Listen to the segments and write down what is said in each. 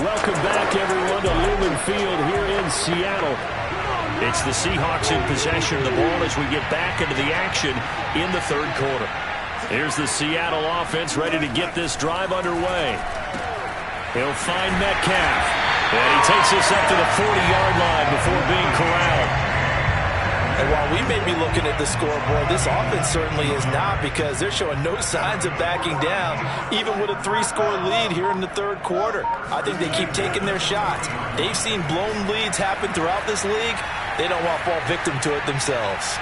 Welcome back, everyone, to Lumen Field here in Seattle. It's the Seahawks in possession of the ball as we get back into the action in the third quarter. Here's the Seattle offense ready to get this drive underway. He'll find Metcalf. And he takes this up to the 40-yard line before being corralled. And while we may be looking at the scoreboard, this offense certainly is not, because they're showing no signs of backing down, even with a 3-score lead here in the third quarter. I think they keep taking their shots. They've seen blown leads happen throughout this league. They don't want to fall victim to it themselves.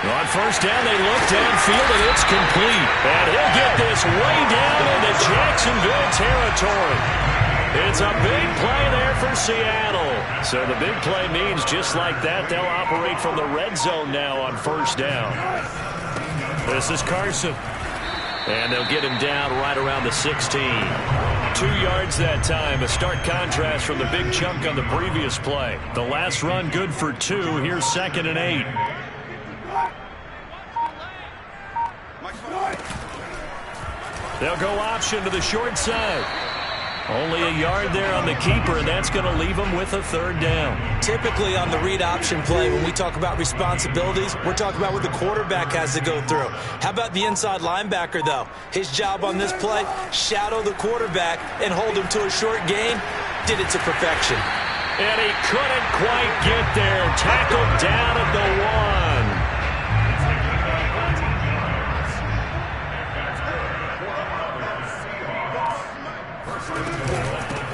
On first down, they look downfield, and it's complete. And he'll get this way down into Jacksonville territory. It's a big play there for Seattle. So the big play means just like that, they'll operate from the red zone now on first down. This is Carson. And they'll get him down right around the 16. 2 yards that time. A stark contrast from the big chunk on the previous play. The last run good for 2. Here's 2nd and 8. They'll go option to the short side. Only a yard there on the keeper, and that's going to leave them with a third down. Typically on the read option play, when we talk about responsibilities, we're talking about what the quarterback has to go through. How about the inside linebacker, though? His job on this play, shadow the quarterback and hold him to a short gain. Did it to perfection. And he couldn't quite get there. Tackled down at the 1.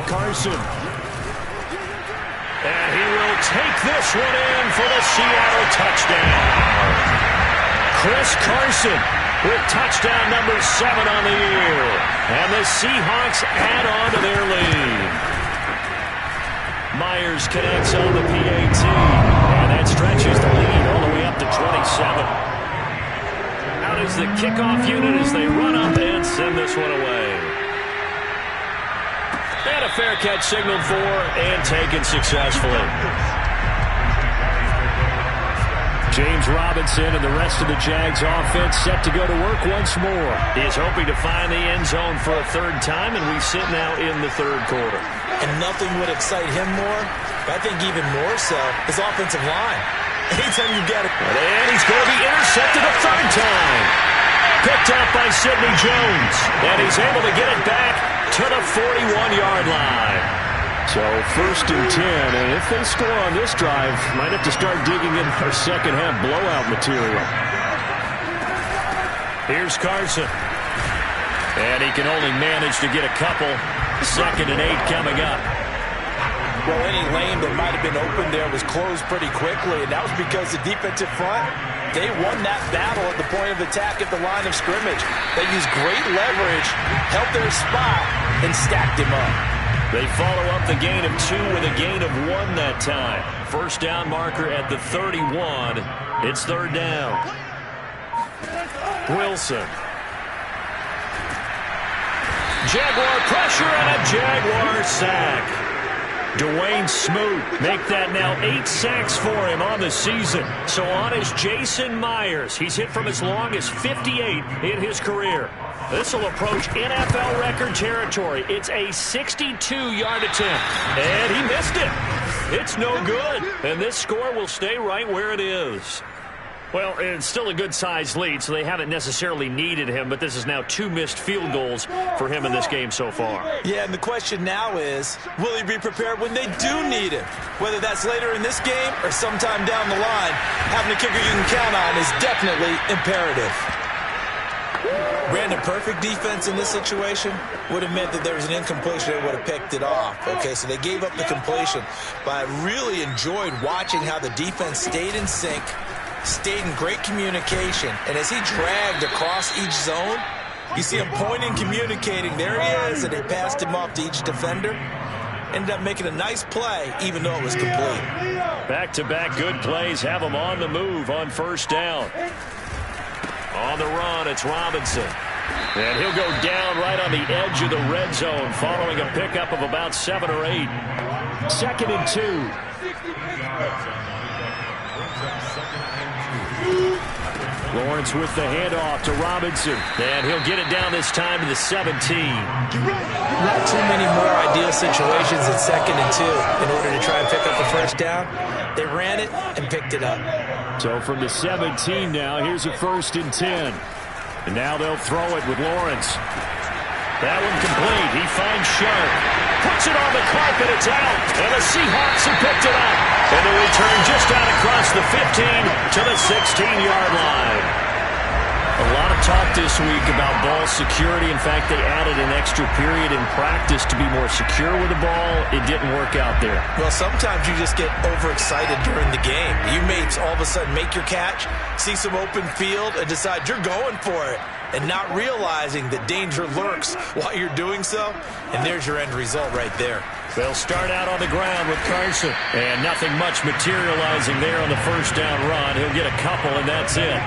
Carson. And he will take this one in for the Seattle touchdown. Chris Carson with touchdown number 7 on the year. And the Seahawks add on to their lead. Myers connects on the PAT. And that stretches the lead all the way up to 27. Out is the kickoff unit as they run up and send this one away. And a fair catch signaled for and taken successfully. James Robinson and the rest of the Jags offense set to go to work once more. He is hoping to find the end zone for a third time, and we sit now in the third quarter. And nothing would excite him more, but I think even more so, his offensive line. Anytime you get it. And he's going to be intercepted a third time. Picked up by Sidney Jones. And he's able to get it back to the 41-yard line. So 1st and 10, and if they score on this drive, might have to start digging in our second-half blowout material. Here's Carson. And he can only manage to get a couple. 2nd and 8 coming up. Well, any lane that might have been open there was closed pretty quickly, and that was because the defensive front, they won that battle at the point of attack at the line of scrimmage. They used great leverage, held their spot, and stacked him up. They follow up the gain of 2 with a gain of 1 that time. First down marker at the 31. It's third down. Wilson. Jaguar pressure and a Jaguar sack. Dwayne Smoot make that now 8 sacks for him on the season. So on is Jason Myers. He's hit from as long as 58 in his career. This will approach NFL record territory. It's a 62-yard attempt. And he missed it. It's no good. And this score will stay right where it is. Well, it's still a good-sized lead, so they haven't necessarily needed him, but this is now 2 missed field goals for him in this game so far. Yeah, and the question now is, will he be prepared when they do need him? Whether that's later in this game or sometime down the line, having a kicker you can count on is definitely imperative. Brandon, perfect defense in this situation would have meant that there was an incompletion. They would have picked it off. Okay, so they gave up the completion. But I really enjoyed watching how the defense stayed in sync, stayed in great communication, and as he dragged across each zone, you see him pointing, communicating. There he is, and they passed him off to each defender. Ended up making a nice play, even though it was complete. Back-to-back good plays have him on the move on first down. On the run, it's Robinson. And he'll go down right on the edge of the red zone following a pickup of about 7 or 8. 2nd and 2. Lawrence with the handoff to Robinson. And he'll get it down this time to the 17. Not too many more ideal situations in 2nd and 2 in order to try and pick up the first down. They ran it and picked it up. So from the 17 now, here's a 1st and 10. And now they'll throw it with Lawrence. That one complete. He finds Sharp. Puts it on the carpet. It's out. And the Seahawks have picked it up. And the return just out across the 15 to the 16-yard line. A lot of talk this week about ball security. In fact, they added an extra period in practice to be more secure with the ball. It didn't work out there. Well, sometimes you just get overexcited during the game. You may all of a sudden make your catch, see some open field, and decide you're going for it, and not realizing that danger lurks while you're doing so. And there's your end result right there. They'll start out on the ground with Carson. And nothing much materializing there on the first down run. He'll get a couple, and that's it.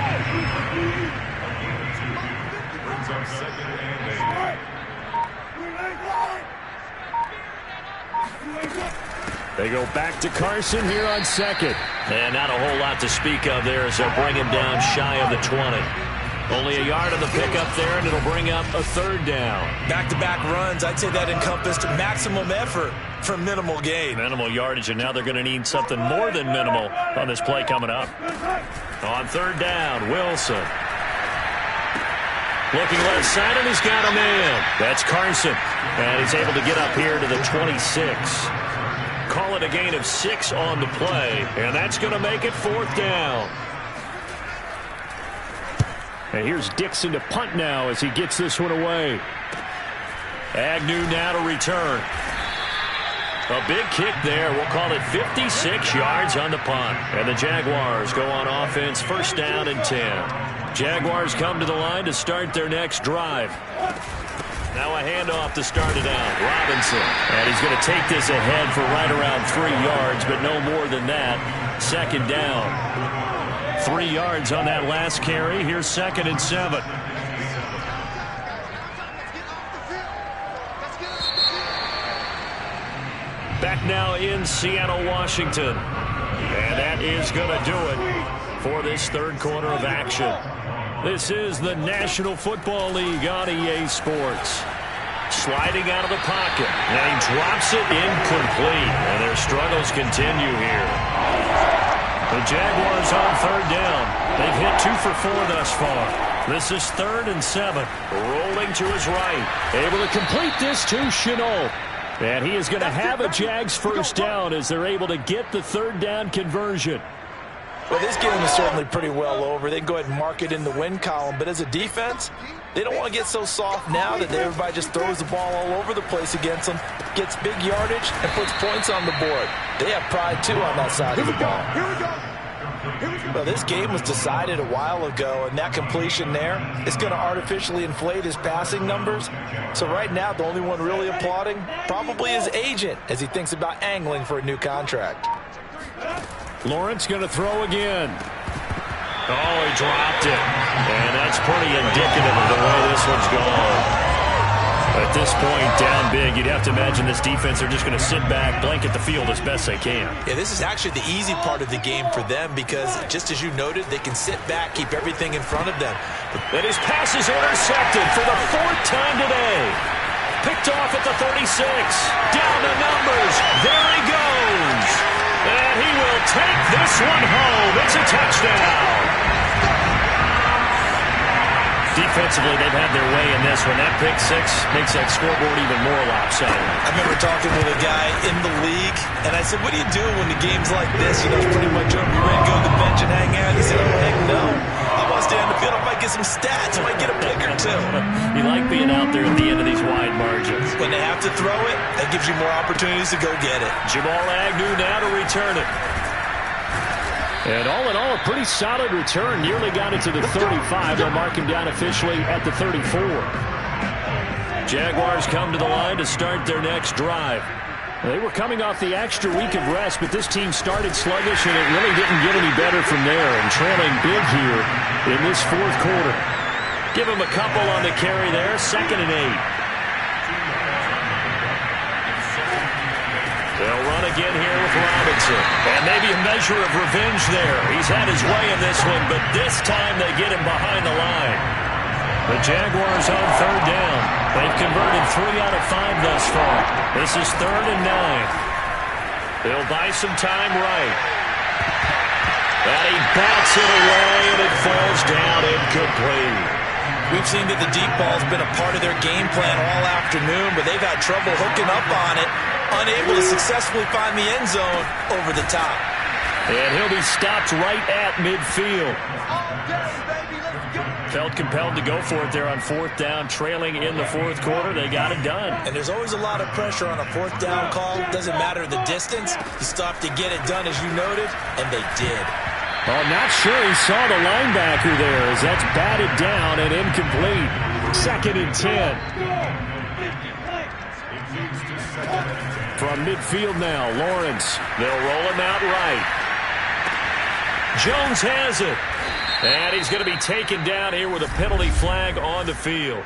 They go back to Carson here on 2nd. And not a whole lot to speak of there as they'll bring him down shy of the 20. Only a yard on the pickup there, and it'll bring up a 3rd down. Back-to-back runs, I'd say that encompassed maximum effort for minimal gain. Minimal yardage, and now they're going to need something more than minimal on this play coming up. On 3rd down, Wilson. Looking left side, and he's got him in. That's Carson. And he's able to get up here to the 26. Call it a gain of 6 on the play, and that's going to make it 4th down. And here's Dixon to punt now as he gets this one away. Agnew now to return. A big kick there. We'll call it 56 yards on the punt. And the Jaguars go on offense, 1st down and 10. Jaguars come to the line to start their next drive. Now a handoff to start it out. Robinson. And he's going to take this ahead for right around 3 yards, but no more than that. 2nd down. 3 yards on that last carry. Here's 2nd and 7. Back now in Seattle, Washington. And that is going to do it for this 3rd quarter of action. This is the National Football League on EA Sports. Sliding out of the pocket. And he drops it incomplete. And their struggles continue here. The Jaguars on 3rd down. They've hit 2 for 4 thus far. This is 3rd and 7. Rolling to his right. Able to complete this to Chenault. And he is going to have a Jags 1st down as they're able to get the 3rd down conversion. Well, this game is certainly pretty well over. They can go ahead and mark it in the win column. But as a defense, they don't want to get so soft now that everybody just throws the ball all over the place against them, gets big yardage, and puts points on the board. They have pride, too, on that side of the ball. Well, this game was decided a while ago, and that completion there is going to artificially inflate his passing numbers. So right now, the only one really applauding probably his agent as he thinks about angling for a new contract. Lawrence going to throw again. Oh, he dropped it. And that's pretty indicative of the way this one's gone. At this point, down big, you'd have to imagine this defense are just going to sit back, blanket the field as best they can. Yeah, this is actually the easy part of the game for them because, just as you noted, they can sit back, keep everything in front of them. And his pass is intercepted for the 4th time today. Picked off at the 36. Down the numbers. There he goes. And he will take this one home. It's a touchdown. Defensively, they've had their way in this one. That pick 6 makes that scoreboard even more lopsided. I remember talking with a guy in the league, and I said, what do you do when the game's like this? You know, it's pretty much over. You ready to go to the bench and hang out? He said, oh, heck no. I want to stay on the field. I might get some stats. I might get a pick or 2. You like being out there at the end of these wide margins. When they have to throw it, that gives you more opportunities to go get it. Jamal Agnew now to return it. And all in all, a pretty solid return. Nearly got it to the 35. They'll mark him down officially at the 34. Jaguars come to the line to start their next drive. They were coming off the extra week of rest, but this team started sluggish, and it really didn't get any better from there. And trailing big here in this 4th quarter. Give him a couple on the carry there. 2nd and 8. They'll run again here with Robinson. And maybe a measure of revenge there. He's had his way in this one, but this time they get him behind the line. The Jaguars on third down. They've converted 3 out of 5 thus far. This is 3rd and 9. They'll buy some time right. And he bats it away, and it falls down incomplete. We've seen that the deep ball's been a part of their game plan all afternoon, but they've had trouble hooking up on it, unable to successfully find the end zone over the top. And he'll be stopped right at midfield. Felt compelled to go for it there on 4th down, trailing in the 4th quarter. They got it done. And there's always a lot of pressure on a 4th down call. Doesn't matter the distance. You stop to get it done, as you noted, and they did. Oh, not sure he saw the linebacker there as that's batted down and incomplete. 2nd and 10. From midfield now, Lawrence. They'll roll him out right. Jones has it. And he's going to be taken down here with a penalty flag on the field.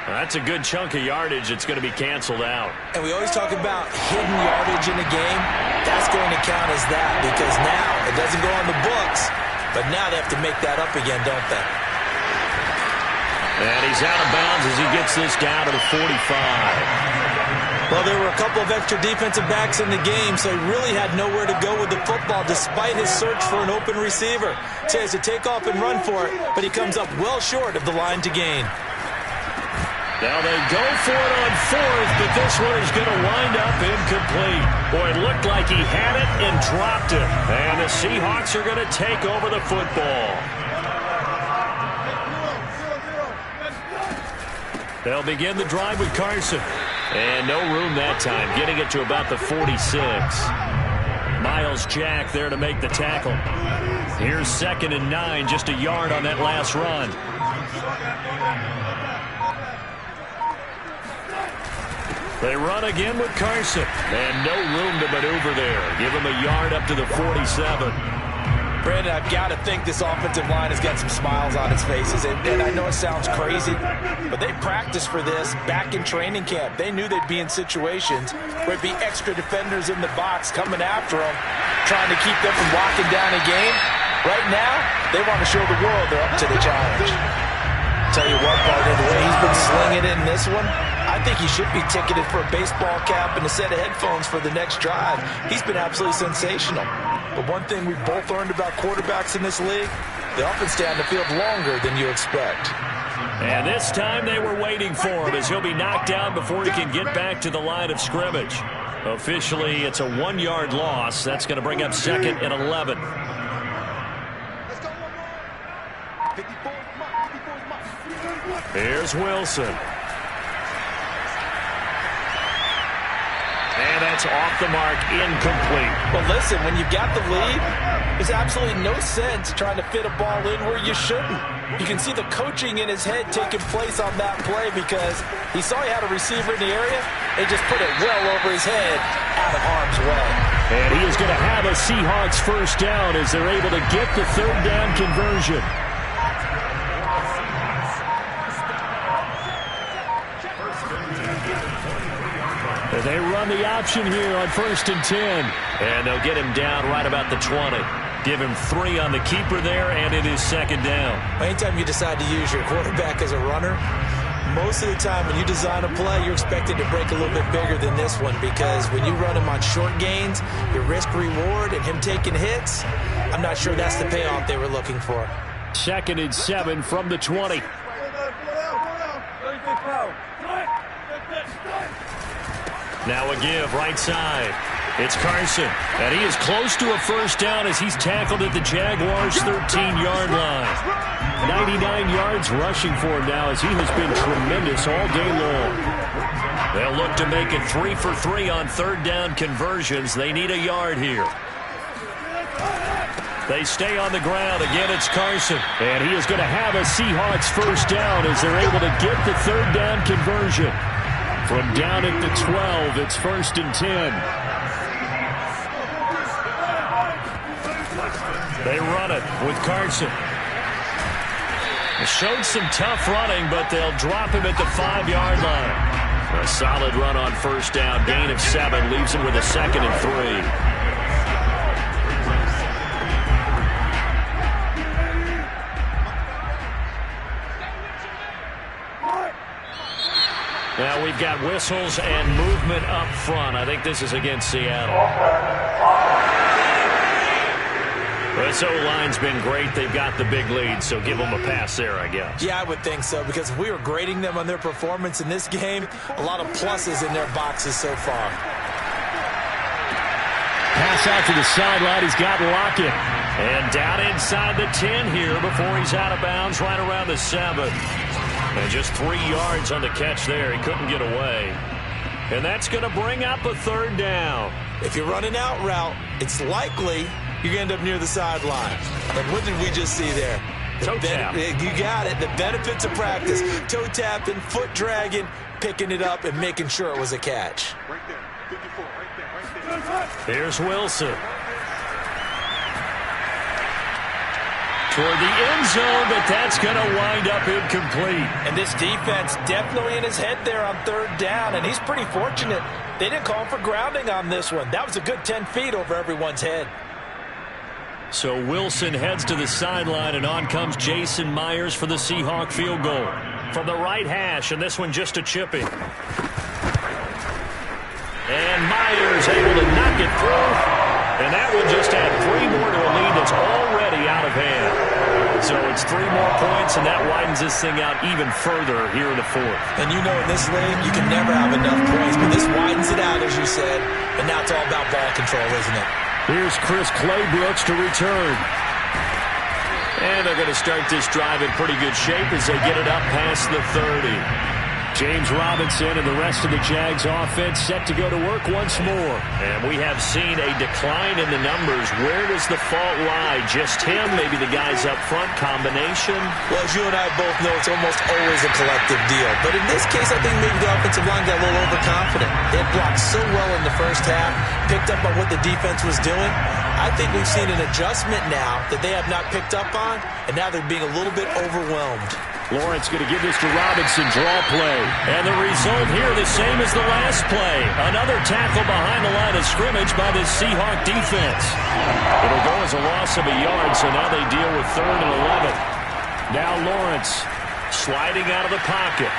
That's a good chunk of yardage. It's going to be canceled out. And we always talk about hidden yardage in a game. That's going to count as that because now it doesn't go on the books, but now they have to make that up again, don't they? And he's out of bounds as he gets this down to the 45. Well, there were a couple of extra defensive backs in the game, so he really had nowhere to go with the football despite his search for an open receiver. So he has to take off and run for it, but he comes up well short of the line to gain. Now they go for it on 4th, but this one is going to wind up incomplete. Boy, it looked like he had it and dropped it. And the Seahawks are going to take over the football. They'll begin the drive with Carson. And no room that time, getting it to about the 46. Miles Jack there to make the tackle. Here's 2nd and 9, just a yard on that last run. They run again with Carson. And no room to maneuver there. Give him a yard up to the 47. Brandon, I've got to think this offensive line has got some smiles on its faces. And I know it sounds crazy, but they practiced for this back in training camp. They knew they'd be in situations where it'd be extra defenders in the box coming after them, trying to keep them from walking down a game. Right now, they want to show the world they're up to the challenge. Tell you what, partner, the way he's been slinging it in this one, I think he should be ticketed for a baseball cap and a set of headphones for the next drive. He's been absolutely sensational. But one thing we've both learned about quarterbacks in this league, they often stay on the field longer than you expect. And this time they were waiting for him as he'll be knocked down before he can get back to the line of scrimmage. Officially, it's a 1-yard loss. That's going to bring up 2nd and 11. Here's Wilson. And that's off the mark, incomplete. Well, listen, when you've got the lead, there's absolutely no sense trying to fit a ball in where you shouldn't. You can see the coaching in his head taking place on that play because he saw he had a receiver in the area and just put it well over his head out of harm's way. And he is going to have a Seahawks first down as they're able to get the 3rd down conversion. They run the option here on 1st and 10. And they'll get him down right about the 20. Give him 3 on the keeper there, and it is 2nd down. Anytime you decide to use your quarterback as a runner, most of the time when you design a play, you're expected to break a little bit bigger than this one because when you run him on short gains, your risk-reward and him taking hits, I'm not sure that's the payoff they were looking for. 2nd and 7 from the 20. Now a give right side. It's Carson, and he is close to a first down as he's tackled at the Jaguars' 13-yard line. 99 yards rushing for him now as he has been tremendous all day long. They'll look to make it 3 for 3 on 3rd down conversions. They need a yard here. They stay on the ground. Again, it's Carson, and he is going to have a Seahawks first down as they're able to get the 3rd down conversion. From down at the 12, it's 1st and 10. They run it with Carson. Showed some tough running, but they'll drop him at the 5-yard line. A solid run on first down. Gain of 7 leaves him with a 2nd and 3. Now we've got whistles and movement up front. I think this is against Seattle. This O-line's been great. They've got the big lead, so give them a pass there, I guess. Yeah, I would think so, because if we were grading them on their performance in this game, a lot of pluses in their boxes so far. Pass out to the sideline. He's got Lockett. And down inside the 10 here before he's out of bounds right around the 7. And just 3 yards on the catch there. He couldn't get away. And that's going to bring up a 3rd down. If you're running out route, it's likely you're going to end up near the sideline. And what did we just see there? Toe tap. You got it. The benefits of practice. Toe tapping, foot dragging, picking it up, and making sure it was a catch. Right there. 54, right there. Here's Wilson. Toward the end zone, but that's going to wind up incomplete. And this defense definitely in his head there on 3rd down, and he's pretty fortunate. They didn't call him for grounding on this one. That was a good 10 feet over everyone's head. So Wilson heads to the sideline, and on comes Jason Myers for the Seahawk field goal. From the right hash, and this one just a chipping. And Myers able to knock it through. And that will just add 3 more to a lead that's already out of hand. So it's 3 more points, and that widens this thing out even further here in the 4th. And you know in this league, you can never have enough points, but this widens it out, as you said. And now it's all about ball control, isn't it? Here's Chris Claybrooks to return. And they're going to start this drive in pretty good shape as they get it up past the 30. James Robinson and the rest of the Jags offense set to go to work once more. And we have seen a decline in the numbers. Where does the fault lie? Just him? Maybe the guys up front? Combination? Well, as you and I both know, it's almost always a collective deal. But in this case, I think maybe the offensive line got a little overconfident. They had blocked so well in the first half, picked up on what the defense was doing. I think we've seen an adjustment now that they have not picked up on, and now they're being a little bit overwhelmed. Lawrence going to give this to Robinson, draw play. And the result here the same as the last play. Another tackle behind the line of scrimmage by the Seahawk defense. It'll go as a loss of a yard, so now they deal with 3rd and 11. Now Lawrence sliding out of the pocket.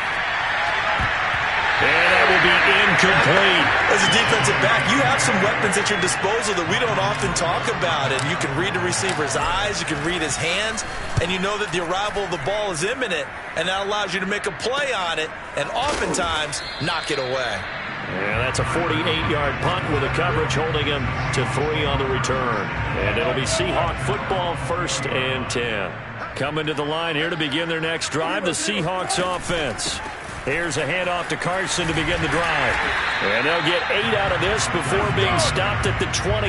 And that will be incomplete. As a defensive back, you have some weapons at your disposal that we don't often talk about. And you can read the receiver's eyes, you can read his hands, and you know that the arrival of the ball is imminent, and that allows you to make a play on it and oftentimes knock it away. Yeah, that's a 48-yard punt with a coverage holding him to 3 on the return. And it'll be Seahawk football 1st and 10. Coming to the line here to begin their next drive, the Seahawks offense. Here's a handoff to Carson to begin the drive. And they'll get 8 out of this before being stopped at the 28.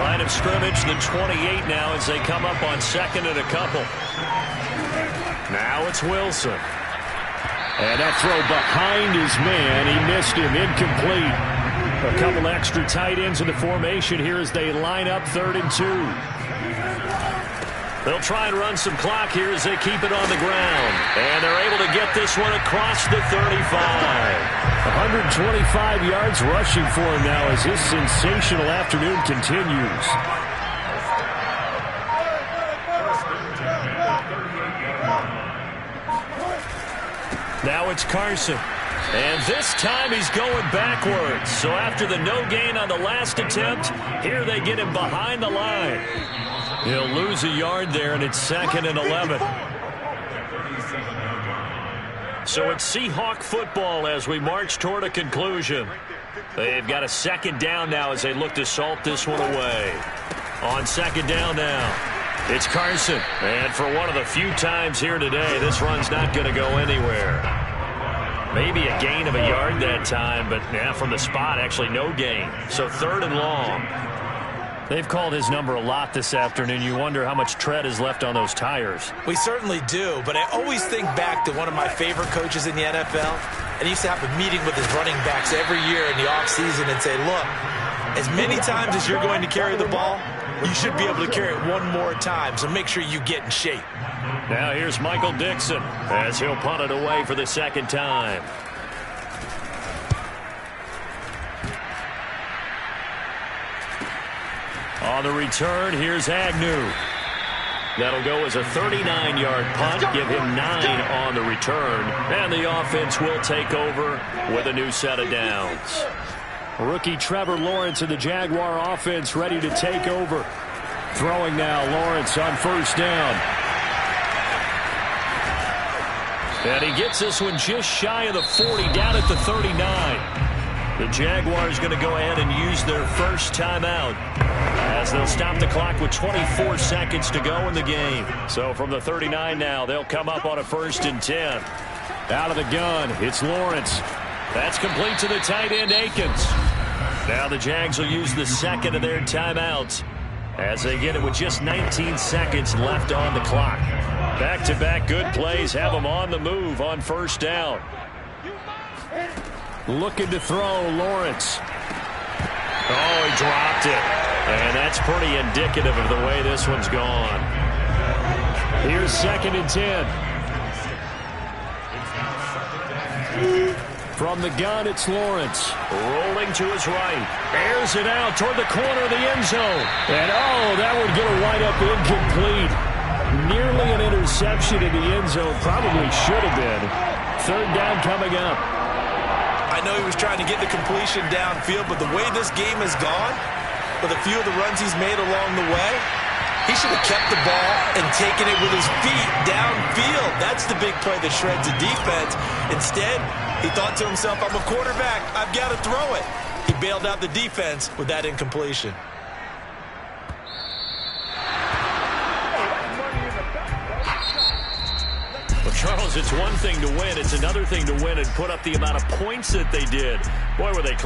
Line of scrimmage, the 28 now as they come up on 2nd and a couple. Now it's Wilson. And that throw behind his man. He missed him. Incomplete. A couple extra tight ends in the formation here as they line up 3rd and 2. They'll try and run some clock here as they keep it on the ground. And they're able to get this one across the 35. 125 yards rushing for him now as his sensational afternoon continues. Now it's Carson. And this time he's going backwards. So after the no gain on the last attempt, here they get him behind the line. He'll lose a yard there, and it's 2nd and 11. So it's Seahawk football as we march toward a conclusion. They've got a 2nd down now as they look to salt this one away. On 2nd down now, it's Carson. And for one of the few times here today, this run's not going to go anywhere. Maybe a gain of a yard that time, but yeah, from the spot, actually no gain. So 3rd and long. They've called his number a lot this afternoon. You wonder how much tread is left on those tires. We certainly do, but I always think back to one of my favorite coaches in the NFL, and he used to have a meeting with his running backs every year in the offseason and say, look, as many times as you're going to carry the ball, you should be able to carry it one more time, so make sure you get in shape. Now here's Michael Dixon as he'll punt it away for the second time. On the return, here's Agnew. That'll go as a 39-yard punt, give him 9 on the return, and the offense will take over with a new set of downs. Rookie Trevor Lawrence and the Jaguar offense ready to take over. Throwing now, Lawrence on first down. And he gets this one just shy of the 40, down at the 39. The Jaguars going to go ahead and use their first timeout as they'll stop the clock with 24 seconds to go in the game. So from the 39 now, they'll come up on a 1st and 10. Out of the gun, it's Lawrence. That's complete to the tight end, Akins. Now the Jags will use the second of their timeouts as they get it with just 19 seconds left on the clock. Back-to-back good plays have them on the move on first down. Looking to throw, Lawrence. Oh, he dropped it. And that's pretty indicative of the way this one's gone. Here's 2nd and 10. From the gun, it's Lawrence. Rolling to his right. Airs it out toward the corner of the end zone. And, oh, that would get a wind-up incomplete. Nearly an interception in the end zone. Probably should have been. 3rd down coming up. I know he was trying to get the completion downfield, but the way this game has gone, with a few of the runs he's made along the way, he should have kept the ball and taken it with his feet downfield. That's the big play that shreds the defense. Instead, he thought to himself, I'm a quarterback, I've got to throw it. He bailed out the defense with that incompletion. Well, Charles, it's one thing to win. It's another thing to win and put up the amount of points that they did. Boy, were they close.